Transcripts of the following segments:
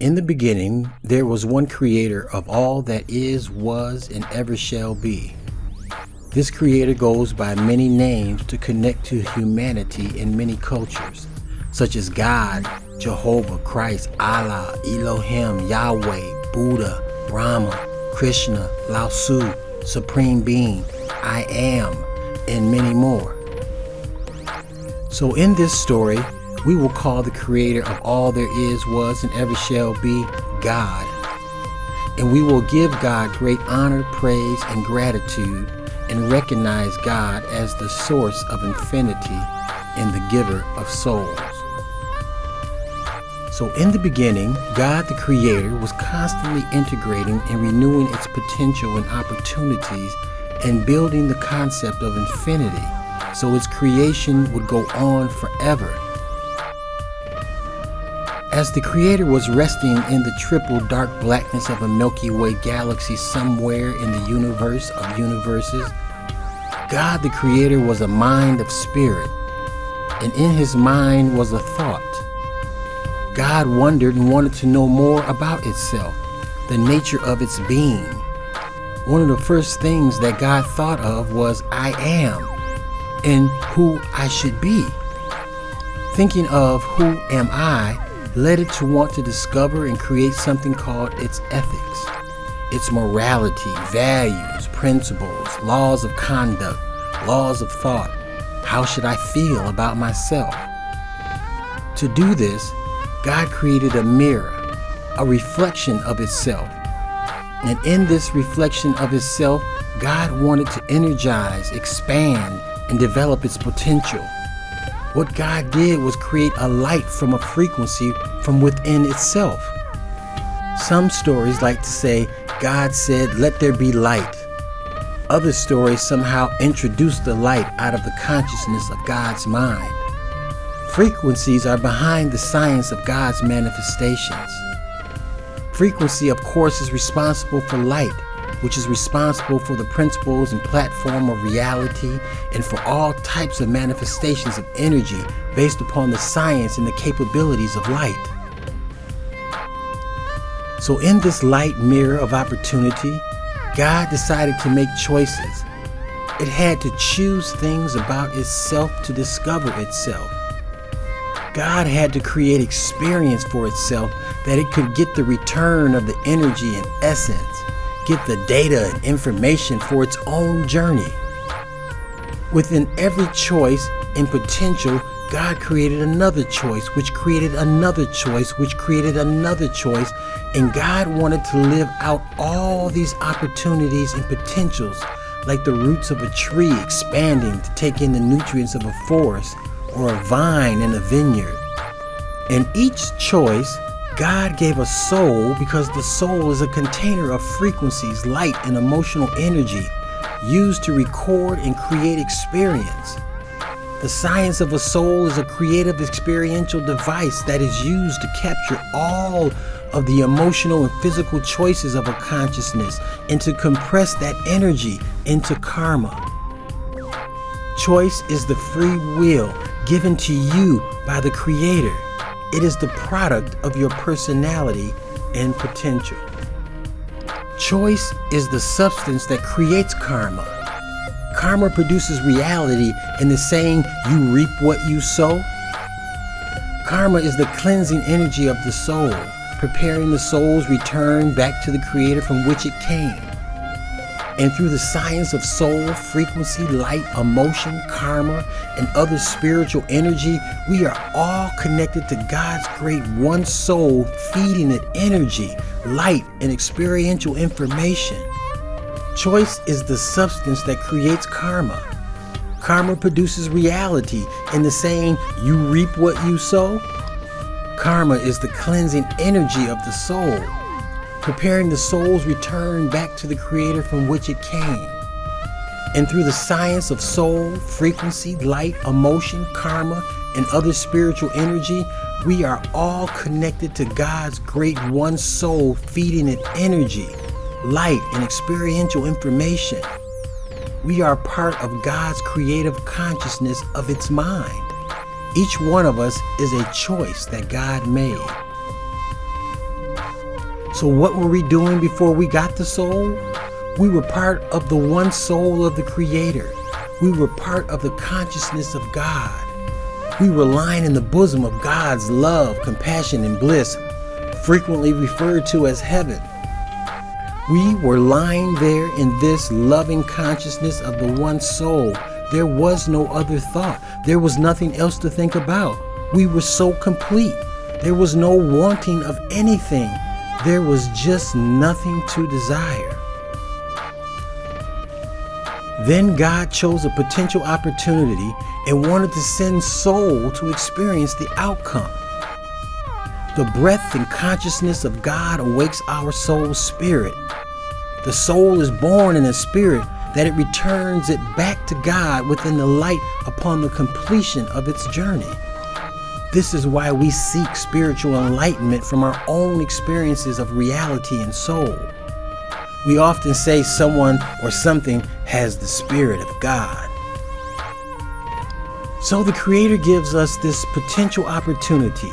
In the beginning, there was one creator of all that is, was, and ever shall be. This creator goes by many names to connect to humanity in many cultures, such as God, Jehovah, Christ, Allah, Elohim, Yahweh, Buddha, Brahma, Krishna, Lao Tzu, Supreme Being, I Am, and many more. So in this story, we will call the creator of all there is, was, and ever shall be God. And we will give God great honor, praise, and gratitude, and recognize God as the source of infinity and the giver of souls. So in the beginning, God the Creator was constantly integrating and renewing its potential and opportunities and building the concept of infinity, so its creation would go on forever. As the Creator was resting in the triple dark blackness of a Milky Way galaxy somewhere in the universe of universes, God the Creator was a mind of spirit, and in his mind was a thought. God wondered and wanted to know more about itself, the nature of its being. One of the first things that God thought of was I am, and who I should be. Thinking of who am I led it to want to discover and create something called its ethics, its morality, values, principles, laws of conduct, laws of thought. How should I feel about myself? To do this, God created a mirror, a reflection of itself. And in this reflection of itself, God wanted to energize, expand, and develop its potential. What God did was create a light from a frequency from within itself. Some stories like to say, God said, "Let there be light." Other stories somehow introduce the light out of the consciousness of God's mind. Frequencies are behind the science of God's manifestations. Frequency, of course, is responsible for light, which is responsible for the principles and platform of reality and for all types of manifestations of energy based upon the science and the capabilities of light. So in this light mirror of opportunity, God decided to make choices. It had to choose things about itself to discover itself. God had to create experience for itself that it could get the return of the energy and essence, get the data and information for its own journey. Within every choice and potential, God created another choice, which created another choice, which created another choice, and God wanted to live out all these opportunities and potentials like the roots of a tree expanding to take in the nutrients of a forest or a vine in a vineyard. In each choice, God gave a soul because the soul is a container of frequencies, light, and emotional energy used to record and create experience. The science of a soul is a creative experiential device that is used to capture all of the emotional and physical choices of a consciousness and to compress that energy into karma. Choice is the free will given to you by the Creator. It is the product of your personality and potential. Choice is the substance that creates karma. Karma produces reality in the saying, "You reap what you sow." Karma is the cleansing energy of the soul, preparing the soul's return back to the Creator from which it came. And through the science of soul, frequency, light, emotion, karma, and other spiritual energy, we are all connected to God's great one soul, feeding it energy, light, and experiential information. Choice is the substance that creates karma. Karma produces reality in the saying, "You reap what you sow." Karma is the cleansing energy of the soul, preparing the soul's return back to the Creator from which it came. And through the science of soul, frequency, light, emotion, karma, and other spiritual energy, we are all connected to God's great one soul, feeding it energy, light, and experiential information. We are part of God's creative consciousness of its mind. Each one of us is a choice that God made. So what were we doing before we got the soul? We were part of the one soul of the Creator. We were part of the consciousness of God. We were lying in the bosom of God's love, compassion, and bliss, frequently referred to as heaven. We were lying there in this loving consciousness of the one soul. There was no other thought. There was nothing else to think about. We were so complete. There was no wanting of anything. There was just nothing to desire. Then God chose a potential opportunity and wanted to send soul to experience the outcome. The breath and consciousness of God awakes our soul's spirit. The soul is born in a spirit that it returns it back to God within the light upon the completion of its journey. This is why we seek spiritual enlightenment from our own experiences of reality and soul. We often say someone or something has the Spirit of God. So the Creator gives us this potential opportunity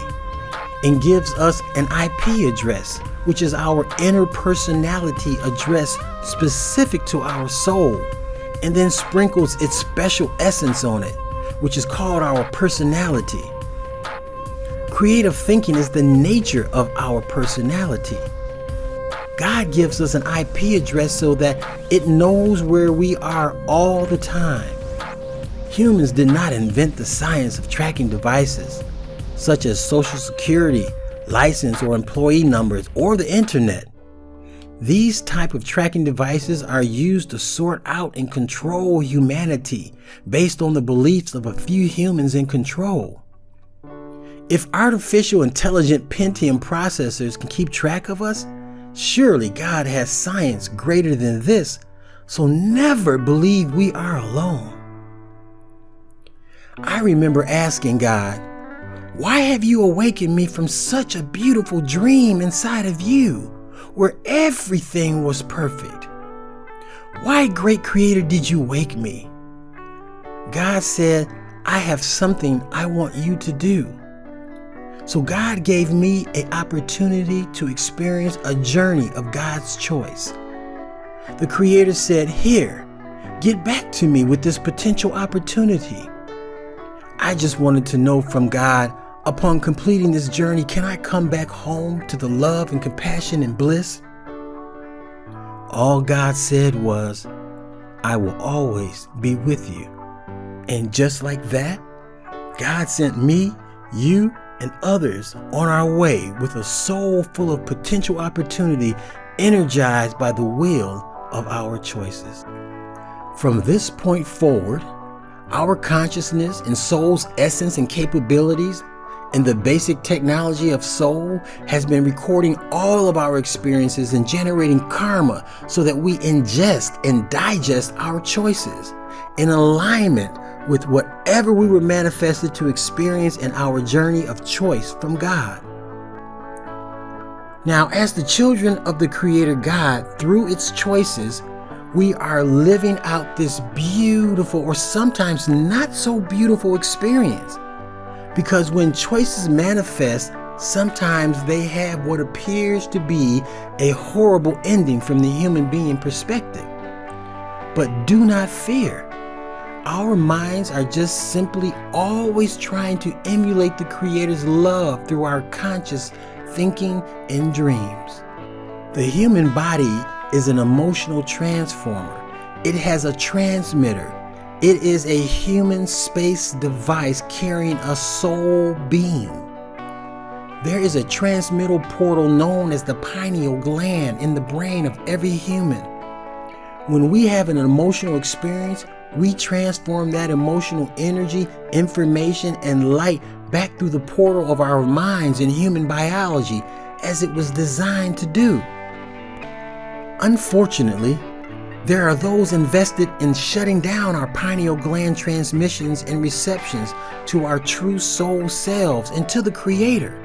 and gives us an IP address, which is our inner personality address specific to our soul, and then sprinkles its special essence on it, which is called our personality. Creative thinking is the nature of our personality. God gives us an IP address so that it knows where we are all the time. Humans did not invent the science of tracking devices, such as Social Security, license or employee numbers, or the internet. These type of tracking devices are used to sort out and control humanity based on the beliefs of a few humans in control. If artificial intelligent Pentium processors can keep track of us, surely God has science greater than this, so never believe we are alone. I remember asking God, why have you awakened me from such a beautiful dream inside of you, where everything was perfect? Why, great Creator, did you wake me? God said, I have something I want you to do. So God gave me an opportunity to experience a journey of God's choice. The Creator said, here, get back to me with this potential opportunity. I just wanted to know from God, upon completing this journey, can I come back home to the love and compassion and bliss? All God said was, I will always be with you. And just like that, God sent me, you, and others on our way with a soul full of potential opportunity, energized by the will of our choices. From this point forward, our consciousness and soul's essence and capabilities and the basic technology of soul has been recording all of our experiences and generating karma so that we ingest and digest our choices in alignment with whatever we were manifested to experience in our journey of choice from God. Now, as the children of the Creator God, through its choices, we are living out this beautiful or sometimes not so beautiful experience. Because when choices manifest, sometimes they have what appears to be a horrible ending from the human being perspective. But do not fear. Our minds are just simply always trying to emulate the Creator's love through our conscious thinking and dreams. The human body is an emotional transformer. It has a transmitter. It is a human space device carrying a soul being. There is a transmittal portal known as the Pineal Gland in the brain of every human. When we have an emotional experience, we transform that emotional energy, information, and light back through the portal of our minds and human biology as it was designed to do. Unfortunately, there are those invested in shutting down our pineal gland transmissions and receptions to our true soul selves and to the Creator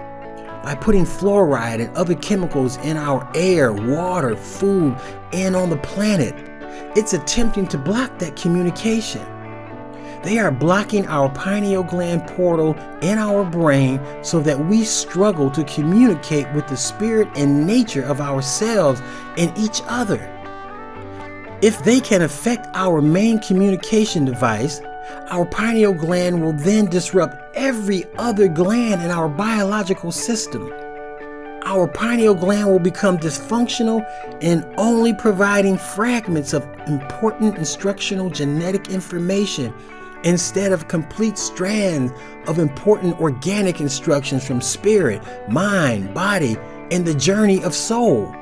by putting fluoride and other chemicals in our air, water, food, and on the planet. It's attempting to block that communication. They are blocking our pineal gland portal in our brain so that we struggle to communicate with the spirit and nature of ourselves and each other. If they can affect our main communication device, our pineal gland will then disrupt every other gland in our biological system. Our pineal gland will become dysfunctional and only providing fragments of important instructional genetic information instead of complete strands of important organic instructions from spirit, mind, body, and the journey of soul.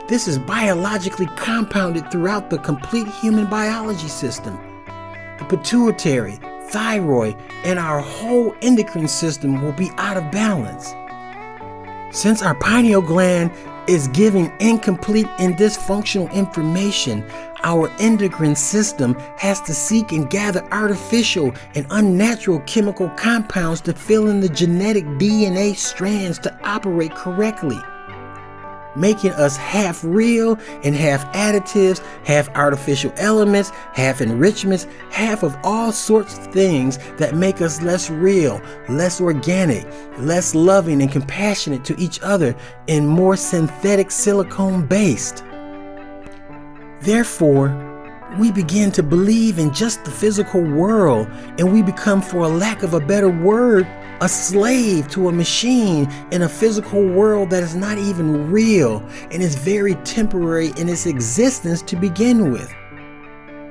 This is biologically compounded throughout the complete human biology system. The pituitary, thyroid, and our whole endocrine system will be out of balance. Since our pineal gland is giving incomplete and dysfunctional information, our endocrine system has to seek and gather artificial and unnatural chemical compounds to fill in the genetic DNA strands to operate correctly, making us half real and half additives, half artificial elements, half enrichments, half of all sorts of things that make us less real, less organic, less loving and compassionate to each other, and more synthetic silicone based. Therefore, we begin to believe in just the physical world, and we become, for a lack of a better word, a slave to a machine in a physical world that is not even real and is very temporary in its existence to begin with.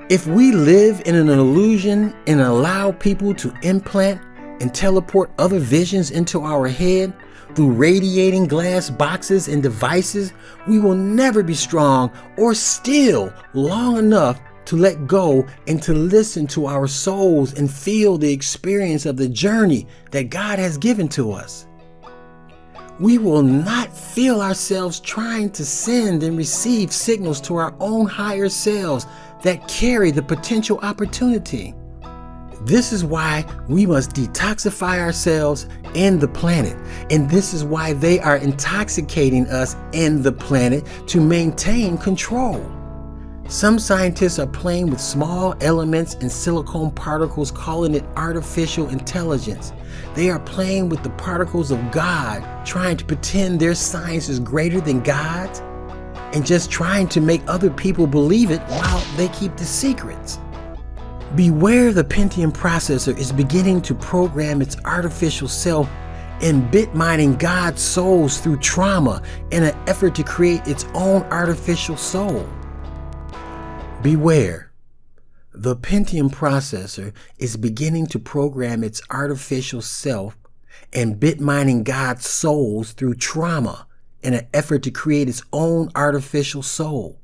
If we live in an illusion and allow people to implant and teleport other visions into our head through radiating glass boxes and devices, we will never be strong or still long enough to let go and to listen to our souls and feel the experience of the journey that God has given to us. We will not feel ourselves trying to send and receive signals to our own higher selves that carry the potential opportunity. This is why we must detoxify ourselves and the planet, and this is why they are intoxicating us and the planet to maintain control. Some scientists are playing with small elements and silicone particles, calling it artificial intelligence. They are playing with the particles of God, trying to pretend their science is greater than God's, and just trying to make other people believe it while they keep the secrets. Beware, the Pentium processor is beginning to program its artificial self and bit mining God's souls through trauma in an effort to create its own artificial soul. Beware, the Pentium processor is beginning to program its artificial self and bit mining God's souls through trauma in an effort to create its own artificial soul.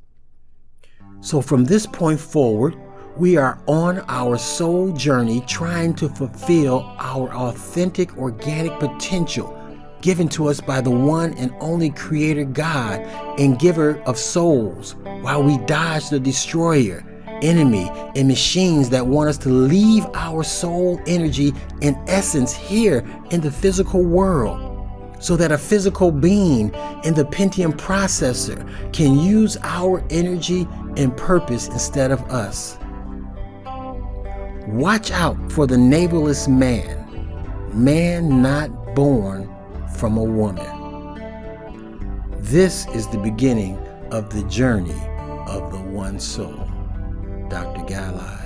So from this point forward, we are on our soul journey trying to fulfill our authentic organic potential given to us by the one and only Creator God and giver of souls, while we dodge the destroyer, enemy, and machines that want us to leave our soul energy and essence here in the physical world, so that a physical being in the Pentium processor can use our energy and purpose instead of us. Watch out for the navelless man not born from a woman. This is the beginning of the journey of the one soul. Dr. Guy Live.